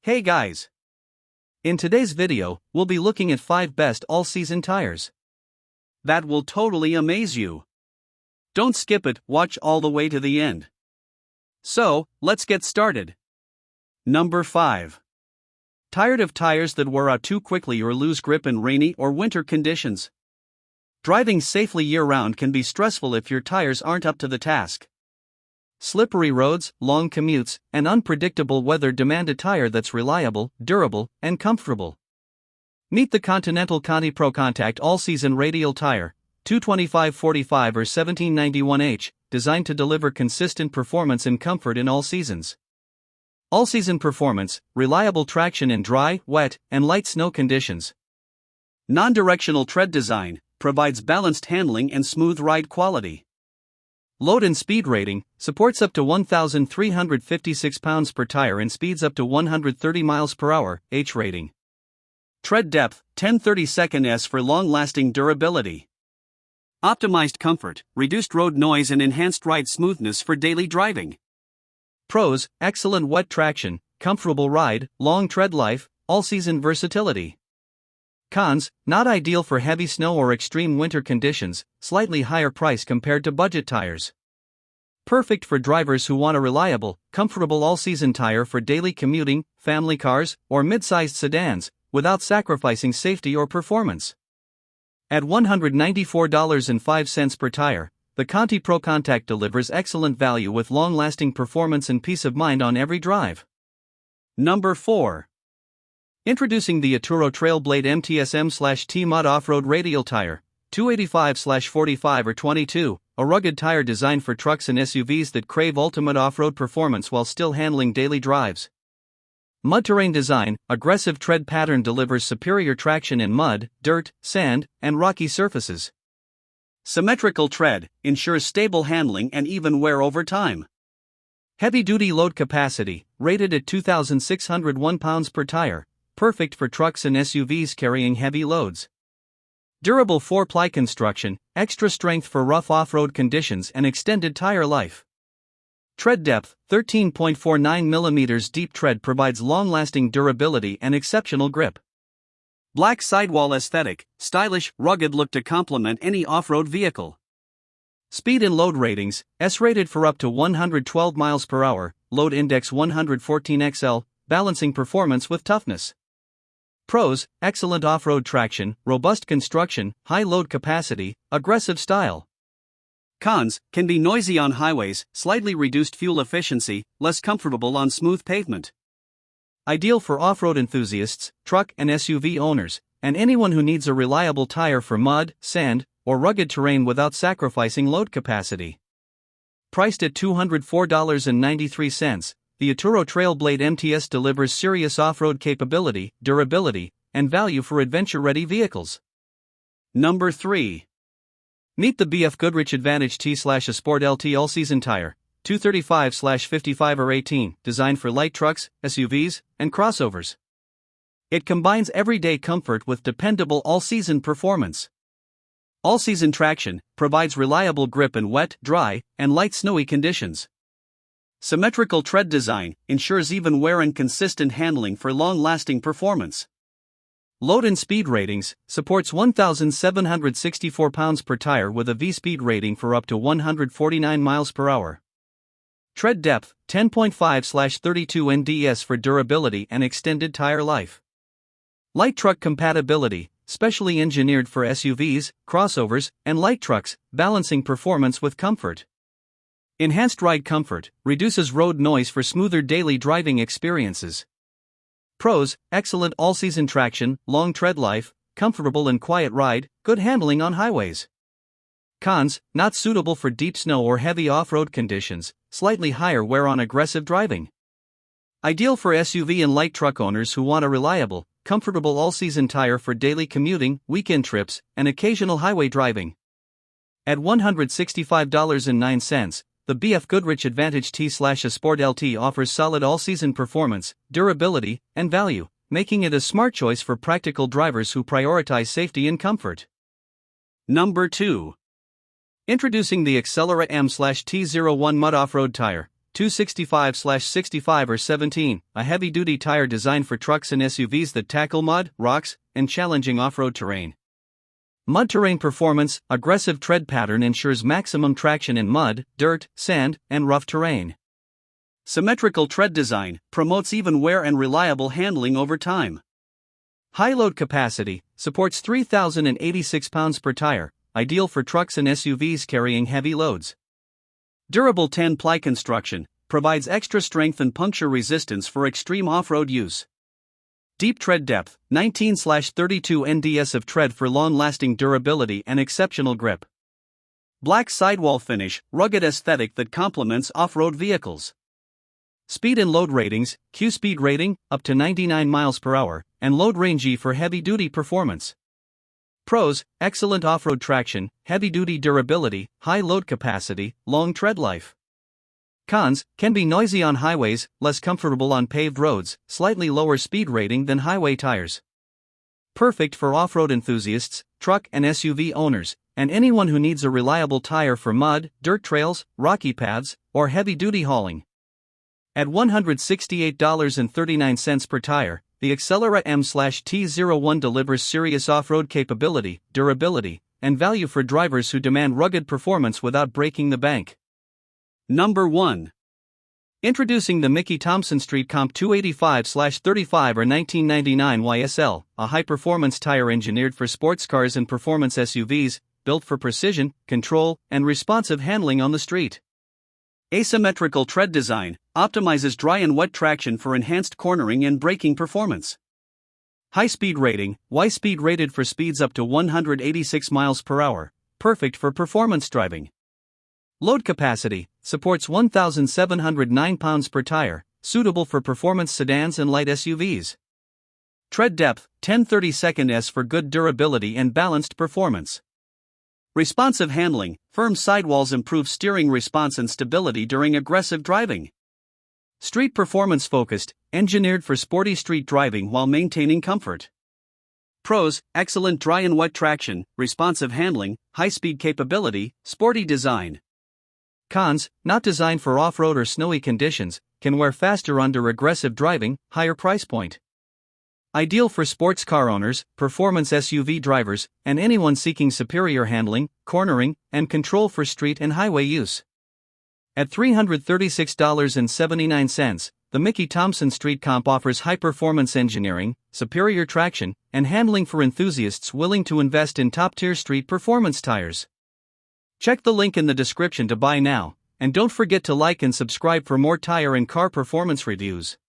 Hey guys! In today's video, we'll be looking at 5 best all-season tires that will totally amaze you. Don't skip it, watch all the way to the end. So, let's get started. Number 5. Tired of tires that wear out too quickly or lose grip in rainy or winter conditions? Driving safely year-round can be stressful if your tires aren't up to the task. Slippery roads, long commutes, and unpredictable weather demand a tire that's reliable, durable, and comfortable. Meet the Continental ContiProContact all-season radial tire, 225/45 or 1791H, designed to deliver consistent performance and comfort in all seasons. All-season performance, reliable traction in dry, wet, and light snow conditions. Non-directional tread design provides balanced handling and smooth ride quality. Load and speed rating supports up to 1,356 pounds per tire and speeds up to 130 miles per hour, H rating. Tread depth, 10/32 for long-lasting durability. Optimized comfort, reduced road noise and enhanced ride smoothness for daily driving. Pros: excellent wet traction, comfortable ride, long tread life, all-season versatility. Cons: not ideal for heavy snow or extreme winter conditions, slightly higher price compared to budget tires. Perfect for drivers who want a reliable, comfortable all-season tire for daily commuting, family cars, or mid-sized sedans, without sacrificing safety or performance. At $194.05 per tire, the ContiProContact delivers excellent value with long-lasting performance and peace of mind on every drive. Number 4. Introducing the Atturo Trailblade MTSM/T Mud Off-Road Radial Tire, 285/45 or 22, a rugged tire designed for trucks and SUVs that crave ultimate off-road performance while still handling daily drives. Mud terrain design, aggressive tread pattern delivers superior traction in mud, dirt, sand, and rocky surfaces. Symmetrical tread ensures stable handling and even wear over time. Heavy-duty load capacity, rated at 2,601 pounds per tire, perfect for trucks and SUVs carrying heavy loads. Durable 4-ply construction, extra strength for rough off-road conditions and extended tire life. Tread depth, 13.49 mm deep tread provides long-lasting durability and exceptional grip. Black sidewall aesthetic, stylish, rugged look to complement any off-road vehicle. Speed and load ratings, S-rated for up to 112 miles per hour, load index 114XL, balancing performance with toughness. Pros: excellent off-road traction, robust construction, high load capacity, aggressive style. Cons: can be noisy on highways, slightly reduced fuel efficiency, less comfortable on smooth pavement. Ideal for off-road enthusiasts, truck and SUV owners, and anyone who needs a reliable tire for mud, sand, or rugged terrain without sacrificing load capacity. Priced at $204.93, the Atturo Trailblade MTS delivers serious off-road capability, durability, and value for adventure-ready vehicles. Number 3. Meet the BFGoodrich Advantage T/Sport LT all-season tire, 235/55 or 18, designed for light trucks, SUVs, and crossovers. It combines everyday comfort with dependable all-season performance. All-season traction provides reliable grip in wet, dry, and light snowy conditions. Symmetrical tread design ensures even wear and consistent handling for long-lasting performance. Load and speed ratings supports 1,764 pounds per tire with a V-speed rating for up to 149 miles per hour. Tread depth, 10.5/32 NDS for durability and extended tire life. Light truck compatibility, specially engineered for SUVs, crossovers, and light trucks, balancing performance with comfort. Enhanced ride comfort, reduces road noise for smoother daily driving experiences. Pros: excellent all-season traction, long tread life, comfortable and quiet ride, good handling on highways. Cons: not suitable for deep snow or heavy off-road conditions, slightly higher wear on aggressive driving. Ideal for SUV and light truck owners who want a reliable, comfortable all-season tire for daily commuting, weekend trips, and occasional highway driving. At $165.09, the BFGoodrich Advantage T/Sport LT offers solid all-season performance, durability, and value, making it a smart choice for practical drivers who prioritize safety and comfort. Number 2. Introducing the Accelera M/T01 Mud Off-Road Tire, 265/65 or 17, a heavy-duty tire designed for trucks and SUVs that tackle mud, rocks, and challenging off-road terrain. Mud terrain performance, aggressive tread pattern ensures maximum traction in mud, dirt, sand, and rough terrain. Symmetrical tread design promotes even wear and reliable handling over time. High load capacity supports 3,086 pounds per tire, ideal for trucks and SUVs carrying heavy loads. Durable 10-ply construction provides extra strength and puncture resistance for extreme off-road use. Deep tread depth, 19/32 NDS of tread for long-lasting durability and exceptional grip. Black sidewall finish, rugged aesthetic that complements off-road vehicles. Speed and load ratings, Q speed rating, up to 99 miles per hour, and load range E for heavy-duty performance. Pros, excellent off-road traction, heavy-duty durability, high load capacity, long tread life. Cons, can be noisy on highways, less comfortable on paved roads, slightly lower speed rating than highway tires. Perfect for off-road enthusiasts, truck and SUV owners, and anyone who needs a reliable tire for mud, dirt trails, rocky paths, or heavy-duty hauling. At $168.39 per tire, the Accelera M/T01 delivers serious off-road capability, durability, and value for drivers who demand rugged performance without breaking the bank. Number 1. Introducing the Mickey Thompson Street Comp 285/35 or 1999 YSL, a high-performance tire engineered for sports cars and performance SUVs, built for precision, control, and responsive handling on the street. Asymmetrical tread design optimizes dry and wet traction for enhanced cornering and braking performance. High speed rating, Y speed rated for speeds up to 186 miles per hour, perfect for performance driving. Load capacity, supports 1,709 pounds per tire, suitable for performance sedans and light SUVs. Tread depth, 10/32 S for good durability and balanced performance. Responsive handling, firm sidewalls improve steering response and stability during aggressive driving. Street performance focused, engineered for sporty street driving while maintaining comfort. Pros, excellent dry and wet traction, responsive handling, high-speed capability, sporty design. Cons, not designed for off-road or snowy conditions, can wear faster under aggressive driving, higher price point. Ideal for sports car owners, performance SUV drivers, and anyone seeking superior handling, cornering, and control for street and highway use. At $336.79, the Mickey Thompson Street Comp offers high-performance engineering, superior traction, and handling for enthusiasts willing to invest in top-tier street performance tires. Check the link in the description to buy now, and don't forget to like and subscribe for more tire and car performance reviews.